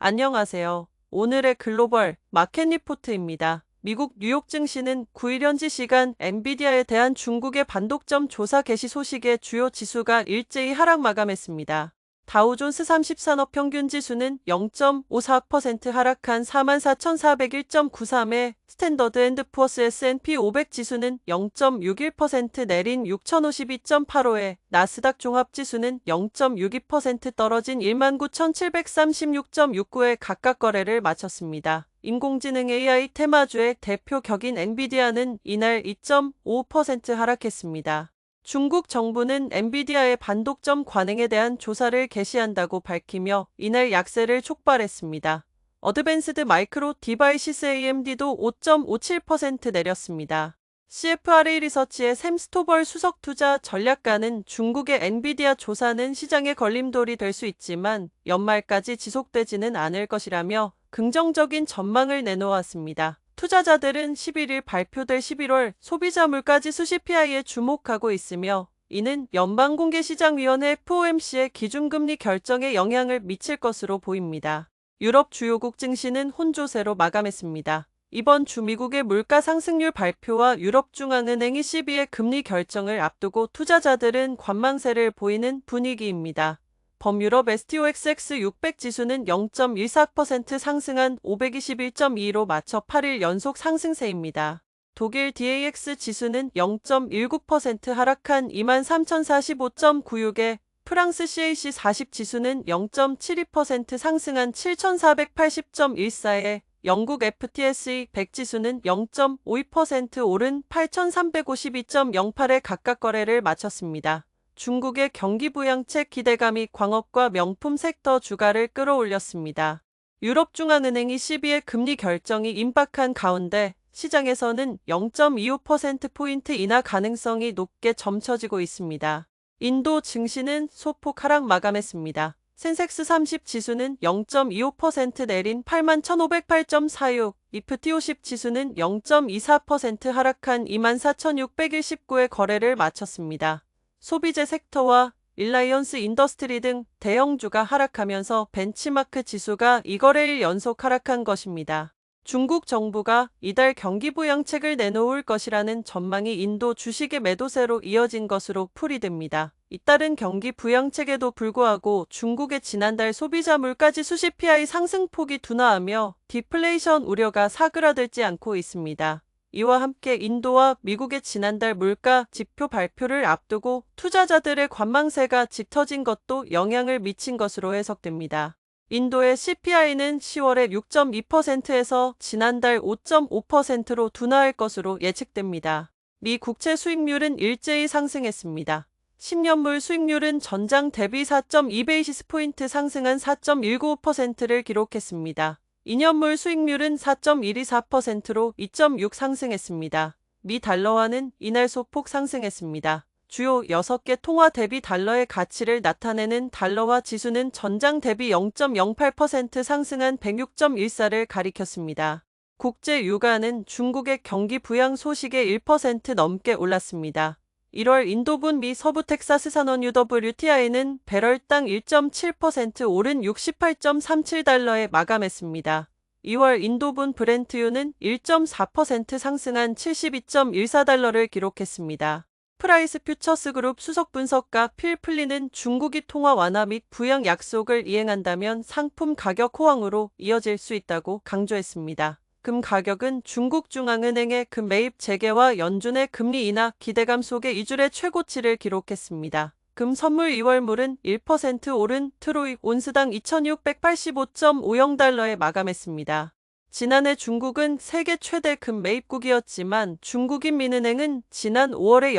안녕하세요. 오늘의 글로벌 마켓 리포트입니다. 미국 뉴욕 증시는 9일 현지 시간 엔비디아에 대한 중국의 반독점 조사 개시 소식에 주요 지수가 일제히 하락 마감했습니다. 다우존스 30산업 평균 지수는 0.54% 하락한 44,401.93에 스탠더드 앤드 푸어스 S&P 500 지수는 0.61% 내린 6,052.85에 나스닥 종합 지수는 0.62% 떨어진 19,736.69에 각각 거래를 마쳤습니다. 인공지능 AI 테마주의 대표 격인 엔비디아는 이날 2.5% 하락했습니다. 중국 정부는 엔비디아의 반독점 관행에 대한 조사를 개시한다고 밝히며 이날 약세를 촉발했습니다. 어드밴스드 마이크로 디바이시스 AMD도 5.57% 내렸습니다. CFRA 리서치의 샘 스토벌 수석 투자 전략가는 중국의 엔비디아 조사는 시장의 걸림돌이 될 수 있지만 연말까지 지속되지는 않을 것이라며 긍정적인 전망을 내놓았습니다. 투자자들은 11일 발표될 11월 소비자 물가지수 CPI에 주목하고 있으며 이는 연방공개시장위원회 FOMC의 기준금리 결정에 영향을 미칠 것으로 보입니다. 유럽 주요국 증시는 혼조세로 마감했습니다. 이번 주 미국의 물가 상승률 발표와 유럽중앙은행 ECB의 금리 결정을 앞두고 투자자들은 관망세를 보이는 분위기입니다. 범유럽 STOXX 600 지수는 0.14% 상승한 521.2로 맞춰 8일 연속 상승세입니다. 독일 DAX 지수는 0.19% 하락한 23,045.96에 프랑스 CAC 40 지수는 0.72% 상승한 7,480.14에 영국 FTSE 100 지수는 0.52% 오른 8,352.08에 각각 거래를 마쳤습니다. 중국의 경기 부양책 기대감이 광업과 명품 섹터 주가를 끌어올렸습니다. 유럽중앙은행 ECB의 금리 결정이 임박한 가운데 시장에서는 0.25%포인트 인하 가능성이 높게 점쳐지고 있습니다. 인도 증시는 소폭 하락 마감했습니다. 센섹스 30 지수는 0.25% 내린 81,508.46, 니프티 50 지수는 0.24% 하락한 24,619의 거래를 마쳤습니다. 소비재 섹터와 일라이언스 인더스트리 등 대형주가 하락하면서 벤치마크 지수가 2거래일 연속 하락한 것입니다. 중국 정부가 이달 경기 부양책을 내놓을 것이라는 전망이 인도 주식의 매도세로 이어진 것으로 풀이됩니다. 잇따른 경기 부양책에도 불구하고 중국의 지난달 소비자 물가지수 CPI 상승폭이 둔화하며 디플레이션 우려가 사그라들지 않고 있습니다. 이와 함께 인도와 미국의 지난달 물가 지표 발표를 앞두고 투자자들의 관망세가 짙어진 것도 영향을 미친 것으로 해석됩니다. 인도의 CPI는 10월에 6.2%에서 지난달 5.5%로 둔화할 것으로 예측됩니다. 미 국채 수익률은 일제히 상승했습니다. 10년물 수익률은 전장 대비 4.2베이시스포인트 상승한 4.195%를 기록했습니다. 2년물 수익률은 4.124%로 2.6 상승했습니다. 미 달러화는 이날 소폭 상승했습니다. 주요 6개 통화 대비 달러의 가치를 나타내는 달러화 지수는 전장 대비 0.08% 상승한 106.14를 가리켰습니다. 국제 유가는 중국의 경기 부양 소식에 1% 넘게 올랐습니다. 1월 인도분 미 서부 텍사스 산원 UWTI는 배럴당 1.7% 오른 68.37달러에 마감했습니다. 2월 인도분 브렌트유는 1.4% 상승한 72.14달러를 기록했습니다. 프라이스 퓨처스 그룹 수석 분석가 필 플리는 중국이 통화 완화 및 부양 약속을 이행한다면 상품 가격 호황으로 이어질 수 있다고 강조했습니다. 금 가격은 중국 중앙은행의 금 매입 재개와 연준의 금리 인하 기대감 속에 2주의 최고치를 기록했습니다. 금 선물 2월물은 1% 오른 트로이 온스당 2,685.50달러에 마감했습니다. 지난해 중국은 세계 최대 금 매입국이었지만 중국인 민은행은 지난 5월에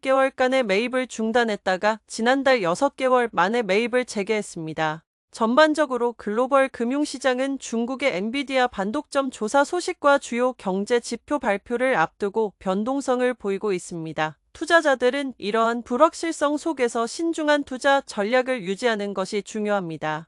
18개월간의 매입을 중단했다가 지난달 6개월 만에 매입을 재개했습니다. 전반적으로 글로벌 금융시장은 중국의 엔비디아 반독점 조사 소식과 주요 경제 지표 발표를 앞두고 변동성을 보이고 있습니다. 투자자들은 이러한 불확실성 속에서 신중한 투자 전략을 유지하는 것이 중요합니다.